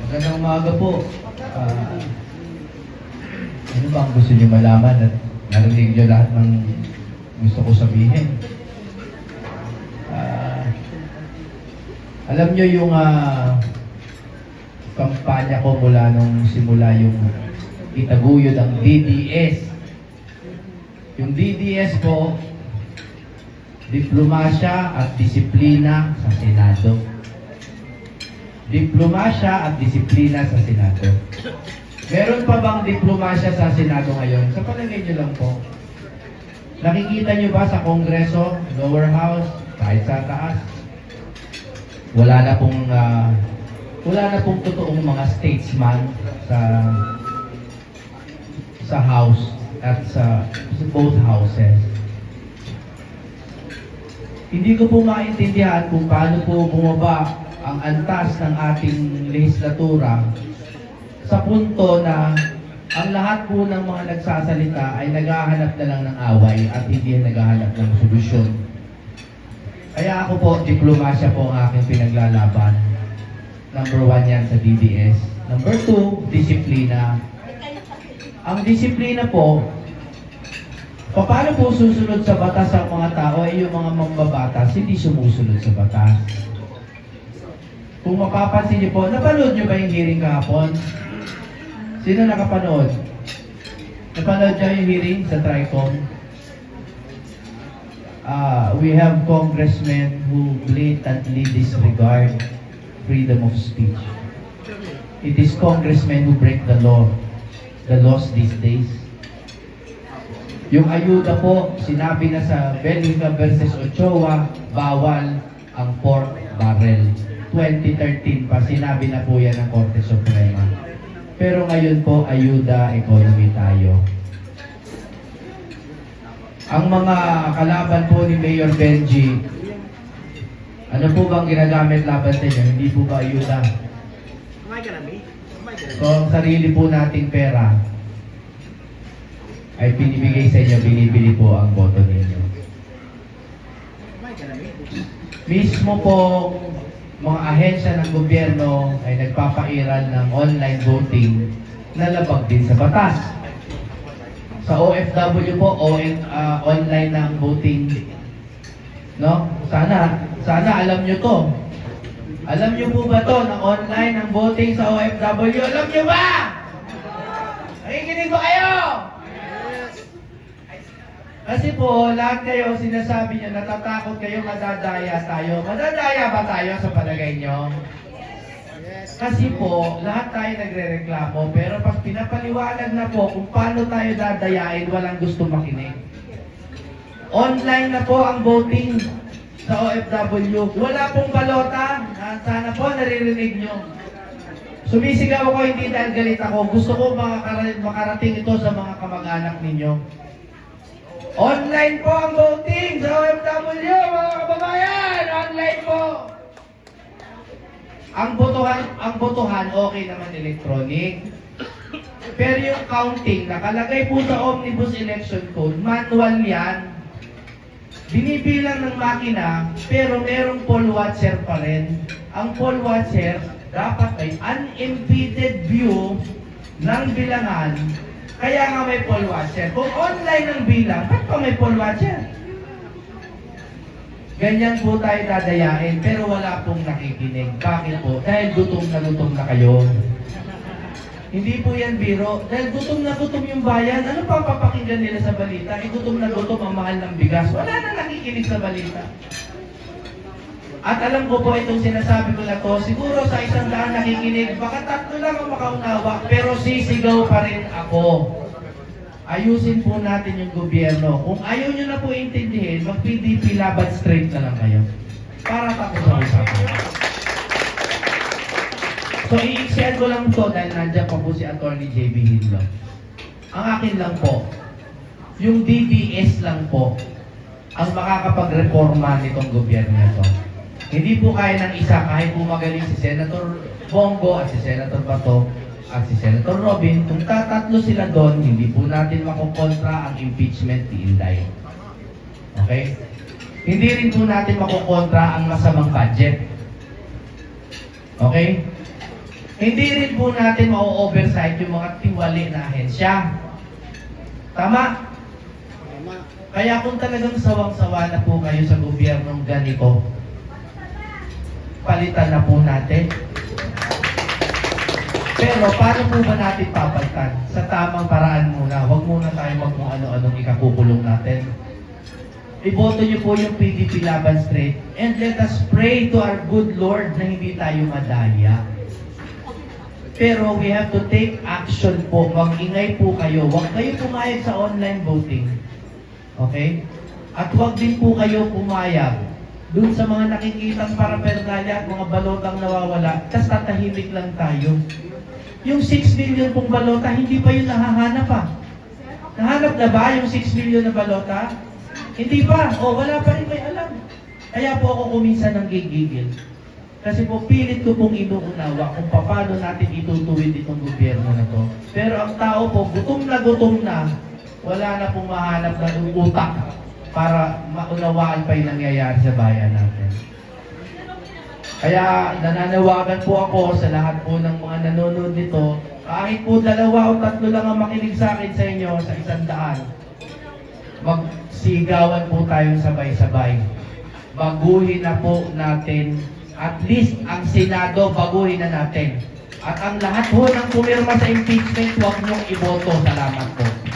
Magandang umaga po. Ah, ano ba ang gusto niyo malaman at narinig niyo lahat ng gusto ko sabihin? Ah, alam niyo yung kampanya ko mula nung simula yung itaguyod ang DDS. Yung DDS po, diplomasya at disiplina sa Senado. Diplomasya at disiplina sa Senado. Meron pa bang diplomasya sa Senado ngayon? Sa palagay niyo lang po. Nakikita niyo ba sa Kongreso, lower house, kahit sa taas? Wala na pong totoong mga statesman sa house at sa both houses. Hindi ko po maintindihan kung paano po bumaba ang antas ng ating lehislatura sa punto na ang lahat po ng mga nagsasalita ay naghahanap na lang ng away at hindi naghahanap ng solusyon. Kaya ako po, diplomasya po ang aking pinaglalaban. Number 1 yan sa DDS. Number 2, disiplina. Ang disiplina po, paano po susunod sa batas ang mga tao ay yung mga mambabatas hindi sumusunod sa batas. Kung mapapansin niyo po, napanood niyo ba yung hearing kahapon? Sino nakapanood? Napanood niyo yung hearing sa TRICOM? We have congressmen who blatantly disregard freedom of speech. It is congressmen who break the laws these days. Yung ayuda po, sinabi na sa Bellica versus Ochoa, bawal ang pork barrel. 2013 pa, sinabi na po yan ng Korte Suprema. Pero ngayon po, ayuda economy tayo. Ang mga kalaban po ni Mayor Benji, ano po bang ginagamit laban sa inyo? Hindi po ba ayuda? So, ang sarili po nating pera ay pinibigay sa inyo, binibili po ang boto ninyo. Mismo po, mga ahensya ng gobyerno ay nagpapairal ng online voting na labag din sa batas. Sa OFW po, online na ang voting. No? Sana alam nyo to. Alam nyo po ba to na online ang voting sa OFW? Alam nyo ba? Nakikinig ko kayo! Kasi po, lahat kayo sinasabi nyo, natatakot kayo, madadaya tayo. Madadaya ba tayo sa palagay nyo? Kasi po, lahat tayo nagre-reklamo, pero pag pinapaliwanag na po kung paano tayo dadayain, walang gusto makinig. Online na po ang voting sa OFW. Wala pong balota. Sana po naririnig nyo. Sumisigaw ako hindi dahil galit ako. Gusto ko makarating ito sa mga kamag-anak ninyo. Online po ang voting sa OFW, mga kababayan! Online po! Ang botohan okay naman electronic. Pero yung counting, nakalagay po sa Omnibus Election Code, manual yan. Binibilang ng makina, pero merong poll watcher pa rin. Ang poll watcher, dapat ay unimpeded view ng bilangan. Kaya nga may poll watcher. Kung online ang bilang, ba't pa may poll watcher? Ganyan po tayo dadayain, pero wala pong nakikinig. Bakit po? Dahil gutom na kayo. Hindi po yan biro. Dahil gutom na gutom yung bayan, ano pa papakinggan nila sa balita? Gutom na gutom ang mahal ng bigas. Wala na nakikinig sa balita. At alam ko po itong sinasabi ko na to, siguro sa 100 nakikinig, baka 3 lang ang makaunawa, pero sisigaw pa rin ako. Ayusin po natin yung gobyerno. Kung ayaw nyo na po intindihin, mag-PDP laban straight na lang kayo. Para tapos ang usapan. So, i-extend ko lang to dahil nandiyan pa po si Atty. JB Hinlo. Ang akin lang po, yung DDS lang po, ang makakapag-reforma nitong gobyerno ito. Hindi po kaya ng isa, kahit po magaling si Senator Bongo at si Senator Bato at si Senator Robin, kung tatatlo sila doon, hindi po natin makukontra ang impeachment ni Inday. Okay? Hindi rin po natin makukontra ang masamang budget. Okay? Hindi rin po natin ma-oversight yung mga tiwali na ahensya. Tama? Kaya kung talagang sawang-sawa na po kayo sa gobyernong ganito, palitan na po natin. Pero paano po ba natin papalitan? Sa tamang paraan muna. Huwag muna tayo mag kung ano-anong ikakukulong natin. Iboto niyo po yung PDP Laban Straight and let us pray to our good Lord na hindi tayo madaya. Pero we have to take action po. Mag-ingay po kayo. Huwag kayo pumayag sa online voting. Okay? At huwag din po kayo pumayag dun sa mga nakikitang paraphernalia at mga balotang nawawala, tas tatahimik lang tayo. Yung 6 million pong balota, hindi pa yun nahahanap pa. Nahanap na ba yung 6 million na balota? Hindi pa. O, wala pa rin may alam. Kaya po ako kuminsan ng gigigil. Kasi po, pilit ko pong inuunawa kung paano natin itutuwid itong gobyerno na to. Pero ang tao po, gutom na, wala na pong mahanap na utak para maunawaan pa yung nangyayari sa bayan natin. Kaya nananawagan po ako sa lahat po ng mga nanonood nito, kahit po 2 o 3 lang ang makinig sa akin sa inyo sa 100, magsigawan po tayong sabay-sabay. Baguhin na po natin, at least ang Senado, baguhin na natin. At ang lahat po ng pumirma sa impeachment, huwag niyong iboto. Salamat po.